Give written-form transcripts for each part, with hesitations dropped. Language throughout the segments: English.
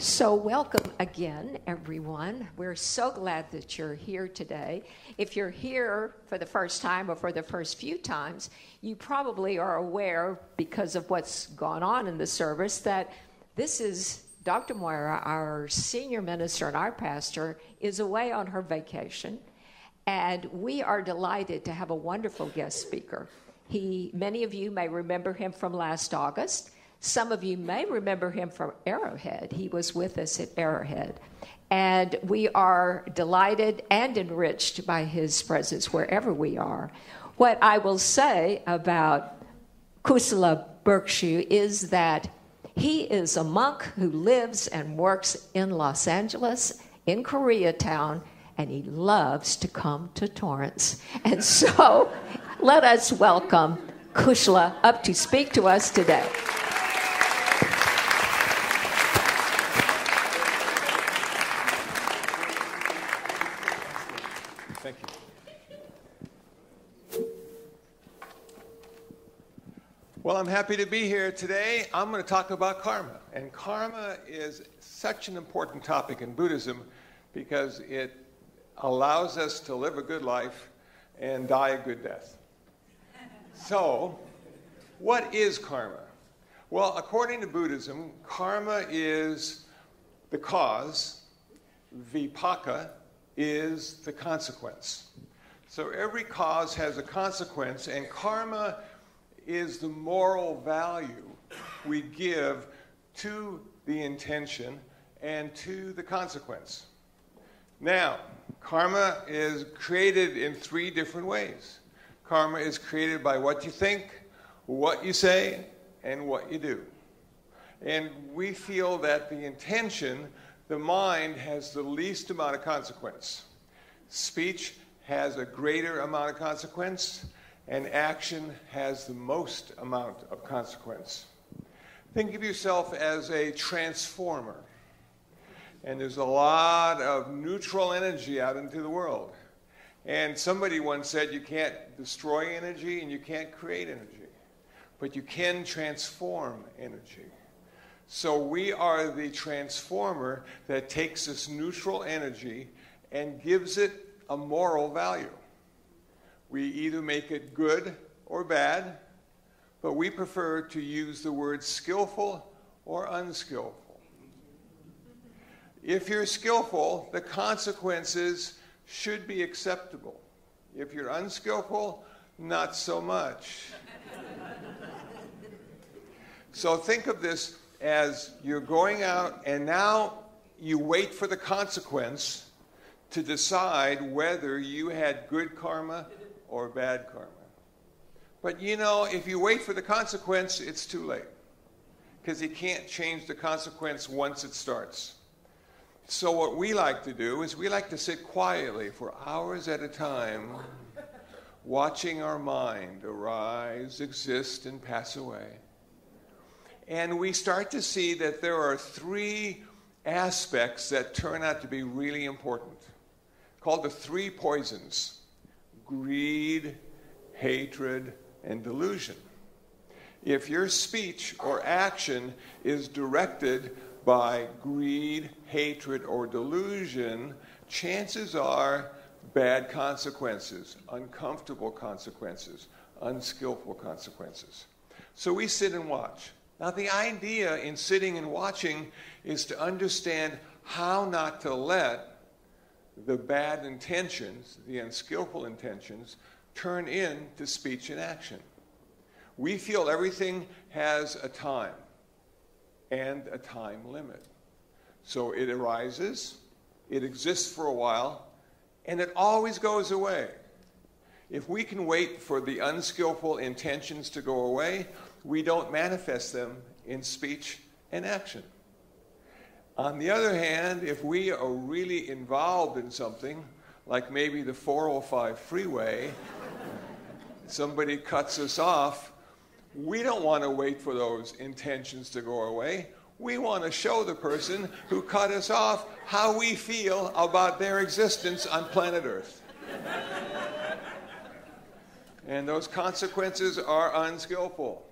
So welcome again, everyone. We're so glad that you're here today. If you're here for the first time or for the first few times, you probably are aware, because of what's gone on in the service, that this is Dr. Moira, our senior minister and our pastor, is away on her vacation. And we are delighted to have a wonderful guest speaker. Many of you may remember him from last August. Some of you may remember him from Arrowhead. He was with us at Arrowhead. And we are delighted and enriched by his presence wherever we are. What I will say about Kusala Bhikshu is that he is a monk who lives and works in Los Angeles, in Koreatown, and he loves to come to Torrance. And so let us welcome Kusala up to speak to us today. Thank you. Well, I'm happy to be here today. I'm going to talk about karma. And karma is such an important topic in Buddhism because it allows us to live a good life and die a good death. So, what is karma? Well, according to Buddhism, karma is the cause, vipaka is the consequence. So every cause has a consequence, and karma is the moral value we give to the intention and to the consequence. Now, karma is created in three different ways. Karma is created by what you think, what you say, and what you do. And we feel that the intention, the mind, has the least amount of consequence. Speech has a greater amount of consequence, and action has the most amount of consequence. Think of yourself as a transformer. And there's a lot of neutral energy out into the world. And somebody once said you can't destroy energy and you can't create energy, but you can transform energy. So we are the transformer that takes this neutral energy and gives it a moral value. We either make it good or bad, but we prefer to use the word skillful or unskillful. If you're skillful, the consequences should be acceptable. If you're unskillful, not so much. So think of this as you're going out and now you wait for the consequence to decide whether you had good karma or bad karma. But you know, if you wait for the consequence, it's too late, because you can't change the consequence once it starts. So what we like to do is we like to sit quietly for hours at a time, watching our mind arise, exist, and pass away. And we start to see that there are three aspects that turn out to be really important, called the three poisons: greed, hatred, and delusion. If your speech or action is directed by greed, hatred, or delusion, chances are bad consequences, uncomfortable consequences, unskillful consequences. So we sit and watch. Now, the idea in sitting and watching is to understand how not to let the bad intentions, the unskillful intentions, turn into speech and action. We feel everything has a time and a time limit. So it arises, it exists for a while, and it always goes away. If we can wait for the unskillful intentions to go away, we don't manifest them in speech and action. On the other hand, if we are really involved in something, like maybe the 405 freeway, somebody cuts us off, we don't want to wait for those intentions to go away. We want to show the person who cut us off how we feel about their existence on planet Earth. And those consequences are unskillful.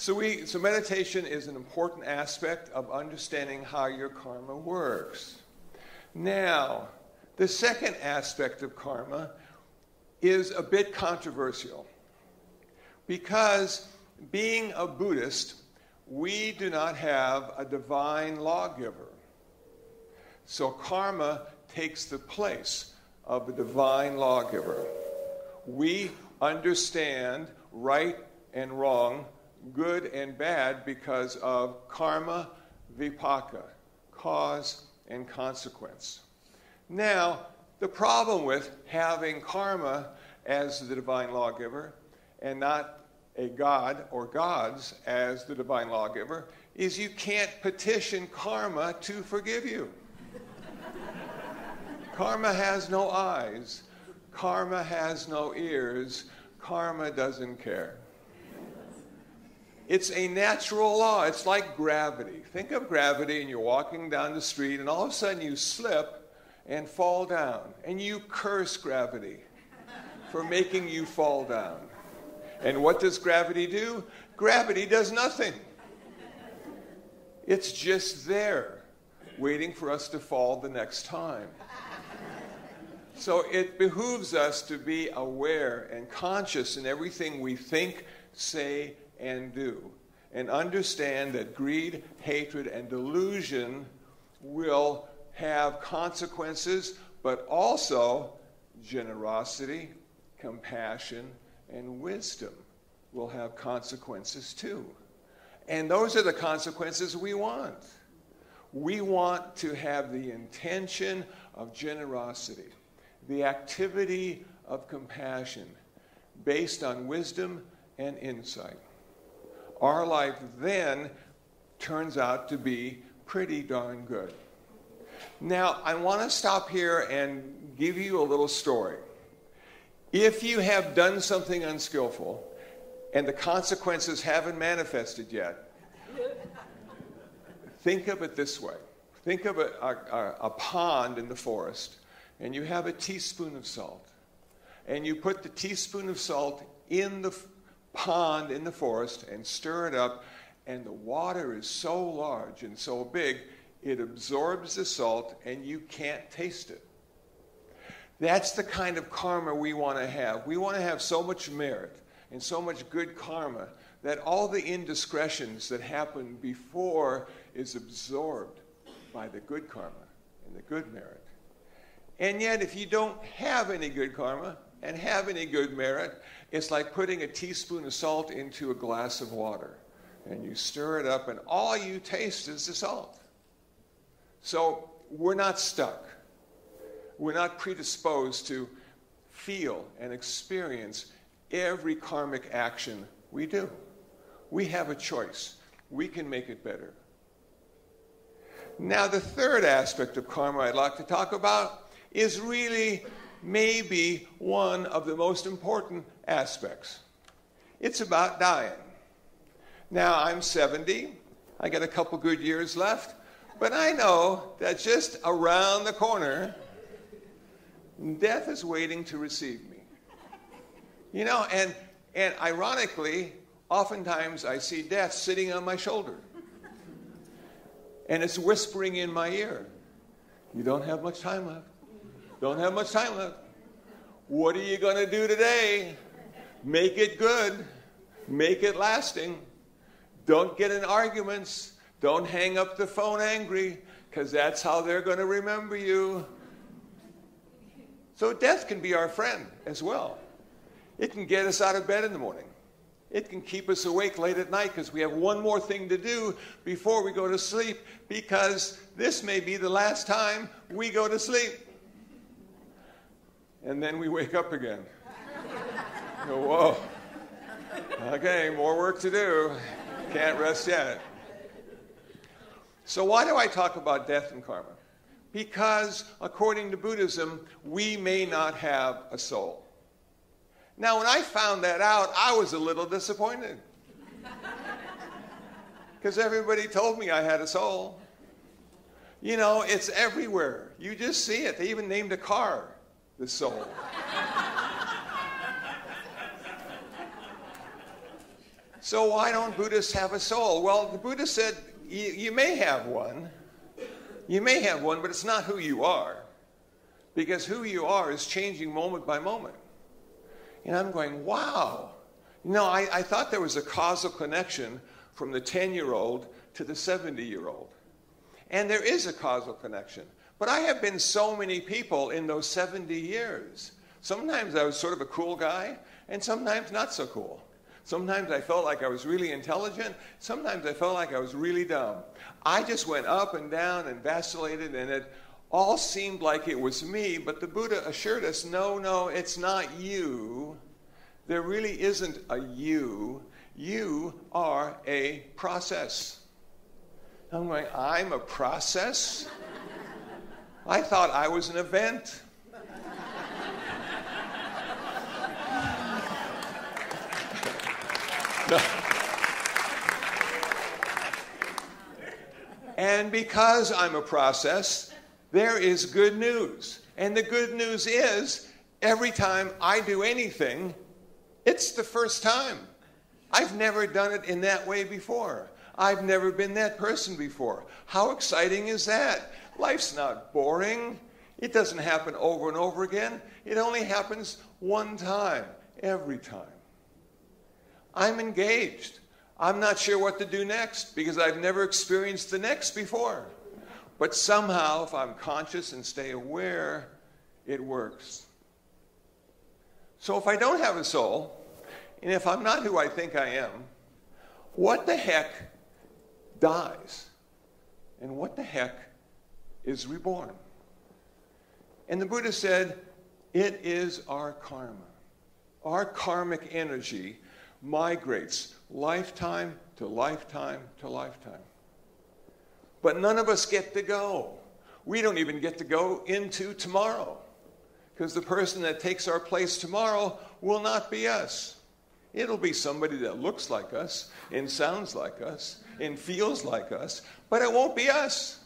So meditation is an important aspect of understanding how your karma works. Now, the second aspect of karma is a bit controversial because being a Buddhist, we do not have a divine lawgiver. So karma takes the place of a divine lawgiver. We understand right and wrong, good and bad, because of karma vipaka, cause and consequence. Now, the problem with having karma as the divine lawgiver and not a god or gods as the divine lawgiver is you can't petition karma to forgive you. Karma has no eyes. Karma has no ears. Karma doesn't care. It's a natural law. It's like gravity. Think of gravity and you're walking down the street and all of a sudden you slip and fall down. And you curse gravity for making you fall down. And what does gravity do? Gravity does nothing. It's just there, waiting for us to fall the next time. So it behooves us to be aware and conscious in everything we think, say, and do, and understand that greed, hatred, and delusion will have consequences, but also generosity, compassion, and wisdom will have consequences too. And those are the consequences we want. We want to have the intention of generosity, the activity of compassion, based on wisdom and insight. Our life then turns out to be pretty darn good. Now, I want to stop here and give you a little story. If you have done something unskillful and the consequences haven't manifested yet, think of it this way. Think of a pond in the forest, and you have a teaspoon of salt. And you put the teaspoon of salt in the pond in the forest and stir it up, and the water is so large and so big, it absorbs the salt and you can't taste it. That's the kind of karma we want to have. We want to have so much merit and so much good karma that all the indiscretions that happened before is absorbed by the good karma and the good merit. And yet, if you don't have any good karma and have any good merit, it's like putting a teaspoon of salt into a glass of water. And you stir it up, and all you taste is the salt. So we're not stuck. We're not predisposed to feel and experience every karmic action we do. We have a choice. We can make it better. Now, the third aspect of karma I'd like to talk about is really maybe one of the most important aspects. It's about dying. Now, I'm 70. I got a couple good years left. But I know that just around the corner, death is waiting to receive me. You know, and ironically, oftentimes I see death sitting on my shoulder. And it's whispering in my ear, you don't have much time left. Don't have much time left. What are you going to do today? Make it good. Make it lasting. Don't get in arguments. Don't hang up the phone angry, because that's how they're going to remember you. So death can be our friend as well. It can get us out of bed in the morning. It can keep us awake late at night because we have one more thing to do before we go to sleep, because this may be the last time we go to sleep. And then we wake up again. Go, whoa. Okay, more work to do. Can't rest yet. So why do I talk about death and karma? Because according to Buddhism, we may not have a soul. Now, when I found that out, I was a little disappointed. Because everybody told me I had a soul. You know, it's everywhere. You just see it. They even named a car the soul. So why don't Buddhists have a soul? Well, the Buddha said, you may have one. You may have one, but it's not who you are. Because who you are is changing moment by moment. And I'm going, wow. I thought there was a causal connection from the 10-year-old to the 70-year-old. And there is a causal connection. But I have been so many people in those 70 years. Sometimes I was sort of a cool guy, and sometimes not so cool. Sometimes I felt like I was really intelligent. Sometimes I felt like I was really dumb. I just went up and down and vacillated, and it all seemed like it was me. But the Buddha assured us, no, it's not you. There really isn't a you. You are a process. I'm going, I'm a process? I thought I was an event. And because I'm a process, there is good news. And the good news is, every time I do anything, it's the first time. I've never done it in that way before. I've never been that person before. How exciting is that? Life's not boring. It doesn't happen over and over again. It only happens one time, every time. I'm engaged. I'm not sure what to do next because I've never experienced the next before. But somehow, if I'm conscious and stay aware, it works. So if I don't have a soul, and if I'm not who I think I am, what the heck dies? And what the heck is reborn? And the Buddha said, it is our karma. Our karmic energy migrates lifetime to lifetime to lifetime. But none of us get to go. We don't even get to go into tomorrow. Because the person that takes our place tomorrow will not be us. It'll be somebody that looks like us, and sounds like us, and feels like us, but it won't be us.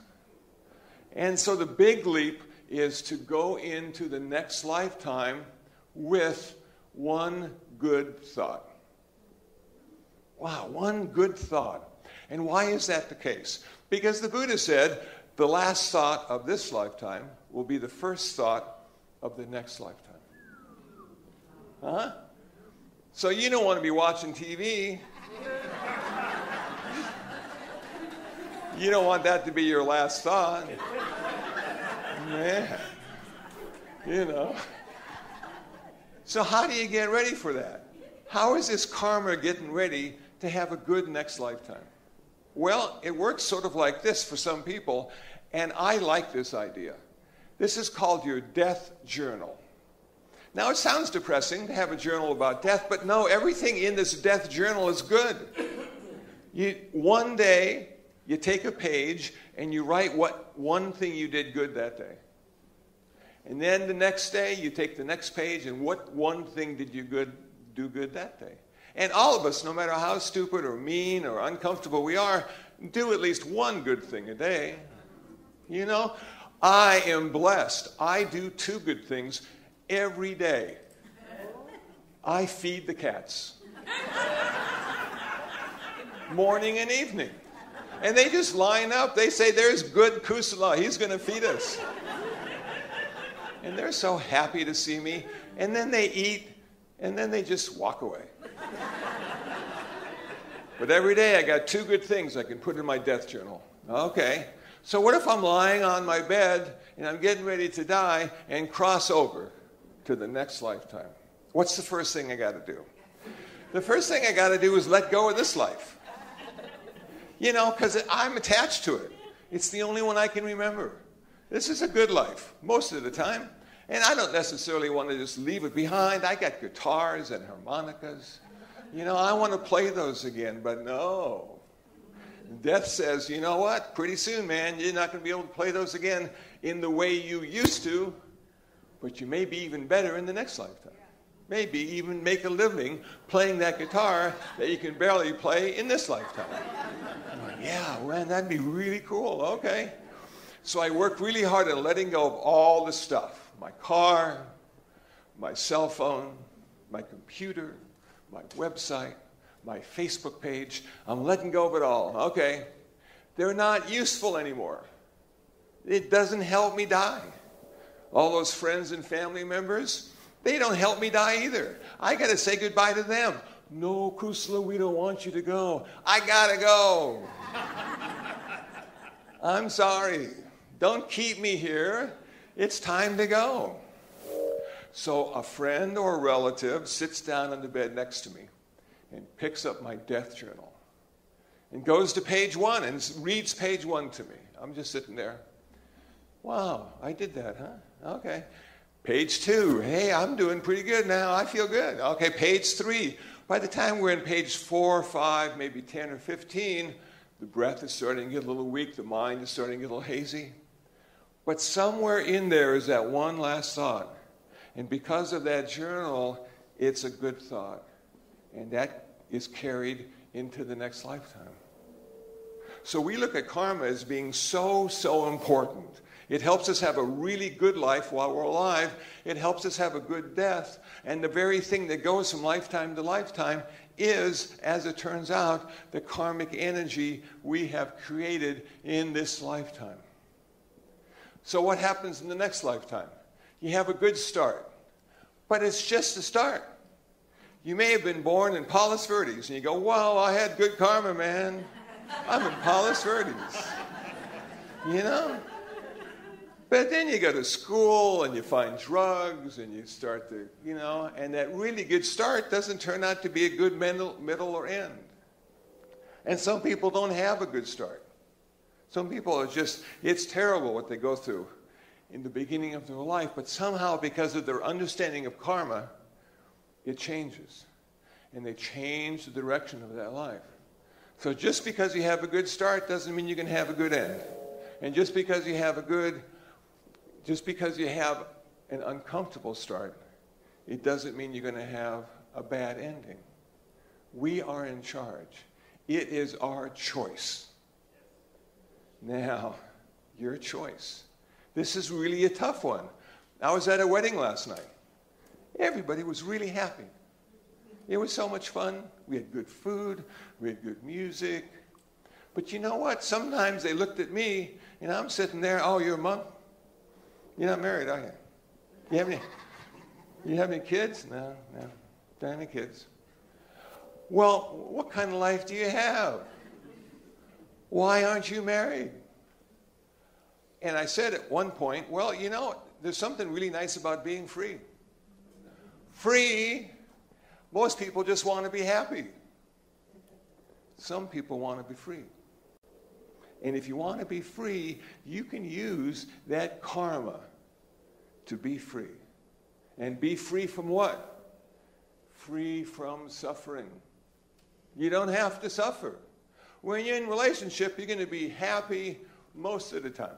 And so the big leap is to go into the next lifetime with one good thought. Wow, one good thought. And why is that the case? Because the Buddha said the last thought of this lifetime will be the first thought of the next lifetime. Huh? So you don't want to be watching TV. You don't want that to be your last thought. Man. So how do you get ready for that? How is this karma getting ready to have a good next lifetime? Well, it works sort of like this for some people, and I like this idea. This is called your death journal. Now, it sounds depressing to have a journal about death, but no, everything in this death journal is good. One day, you take a page and you write what one thing you did good that day. And then the next day, you take the next page and what one thing did you do good that day. And all of us, no matter how stupid or mean or uncomfortable we are, do at least one good thing a day. I am blessed. I do 2 good things every day. I feed the cats. Morning and evening. And they just line up. They say, there's good Kusala. He's going to feed us. And they're so happy to see me. And then they eat, and then they just walk away. But every day I got 2 good things I can put in my death journal. Okay. So what if I'm lying on my bed and I'm getting ready to die and cross over to the next lifetime? What's the first thing I got to do? The first thing I got to do is let go of this life. Because I'm attached to it. It's the only one I can remember. This is a good life, most of the time. And I don't necessarily want to just leave it behind. I got guitars and harmonicas. I want to play those again, but no. Death says, you know what? Pretty soon, man, you're not going to be able to play those again in the way you used to, but you may be even better in the next lifetime. Maybe even make a living playing that guitar that you can barely play in this lifetime. Yeah, man, that'd be really cool. Okay. So I worked really hard at letting go of all the stuff. My car, my cell phone, my computer, my website, my Facebook page. I'm letting go of it all. Okay. They're not useful anymore. It doesn't help me die. All those friends and family members, they don't help me die either. I got to say goodbye to them. No, Kusala, we don't want you to go. I got to go. I'm sorry. Don't keep me here. It's time to go. So a friend or a relative sits down on the bed next to me and picks up my death journal and goes to page 1 and reads page 1 to me. I'm just sitting there. Wow, I did that, huh? Okay. Page 2. Hey, I'm doing pretty good now. I feel good. Okay, page 3. By the time we're in page 4, 5, maybe 10 or 15, the breath is starting to get a little weak. The mind is starting to get a little hazy. But somewhere in there is that one last thought. And because of that journal, it's a good thought. And that is carried into the next lifetime. So we look at karma as being so, so important. It helps us have a really good life while we're alive. It helps us have a good death. And the very thing that goes from lifetime to lifetime is, as it turns out, the karmic energy we have created in this lifetime. So what happens in the next lifetime? You have a good start, but it's just a start. You may have been born in Palos Verdes, and you go, wow, I had good karma, man. I'm in Palos Verdes. You know? But then you go to school, and you find drugs, and you start to, you know, and that really good start doesn't turn out to be a good middle or end. And some people don't have a good start. Some people are just, it's terrible what they go through in the beginning of their life, but somehow because of their understanding of karma, it changes. And they change the direction of that life. So just because you have a good start doesn't mean you can have a good end. And just because you have an uncomfortable start, it doesn't mean you're going to have a bad ending. We are in charge. It is our choice. Now, your choice. This is really a tough one. I was at a wedding last night. Everybody was really happy. It was so much fun. We had good food. We had good music. But you know what? Sometimes they looked at me, and I'm sitting there, oh, you're a monk? You're not married, are you? You have any kids? No. Don't have any kids. Well, what kind of life do you have? Why aren't you married? And I said at one point, well, you know, there's something really nice about being free. Free, most people just want to be happy. Some people want to be free. And if you want to be free, you can use that karma to be free. And be free from what? Free from suffering. You don't have to suffer. When you're in a relationship, you're going to be happy most of the time.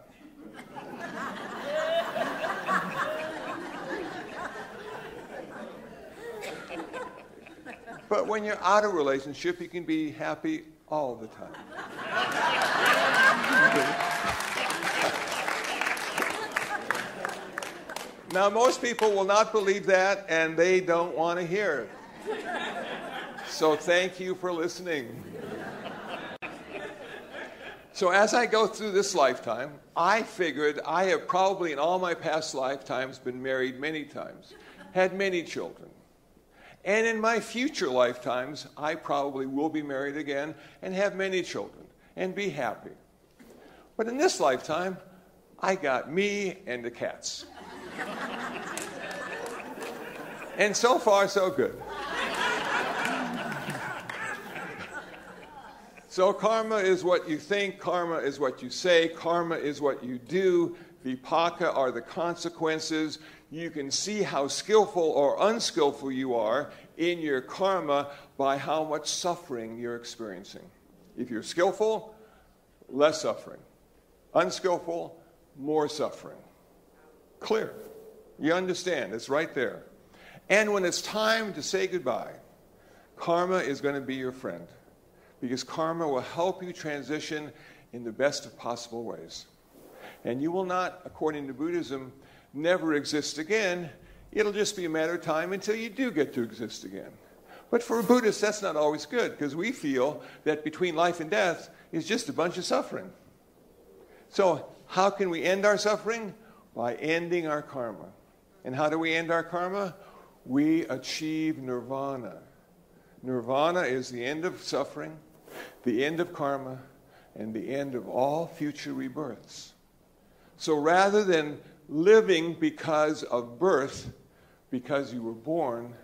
But when you're out of a relationship, you can be happy all the time. Now, most people will not believe that, and they don't want to hear it. So thank you for listening. So as I go through this lifetime, I figured I have probably in all my past lifetimes been married many times, had many children. And in my future lifetimes, I probably will be married again and have many children and be happy. But in this lifetime, I got me and the cats. And so far, so good. So karma is what you think, karma is what you say, karma is what you do, vipaka are the consequences. You can see how skillful or unskillful you are in your karma by how much suffering you're experiencing. If you're skillful, less suffering. Unskillful, more suffering. Clear. You understand, it's right there. And when it's time to say goodbye, karma is going to be your friend. Because karma will help you transition in the best of possible ways. And you will not, according to Buddhism, never exist again. It'll just be a matter of time until you do get to exist again. But for a Buddhist, that's not always good, because we feel that between life and death is just a bunch of suffering. So how can we end our suffering? By ending our karma. And how do we end our karma? We achieve nirvana. Nirvana is the end of suffering, the end of karma, and the end of all future rebirths. So rather than living because of birth, because you were born,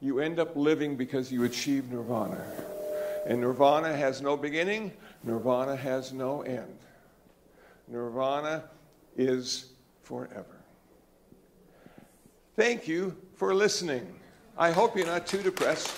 you end up living because you achieve nirvana. And nirvana has no beginning, nirvana has no end. Nirvana is forever. Thank you for listening. I hope you're not too depressed.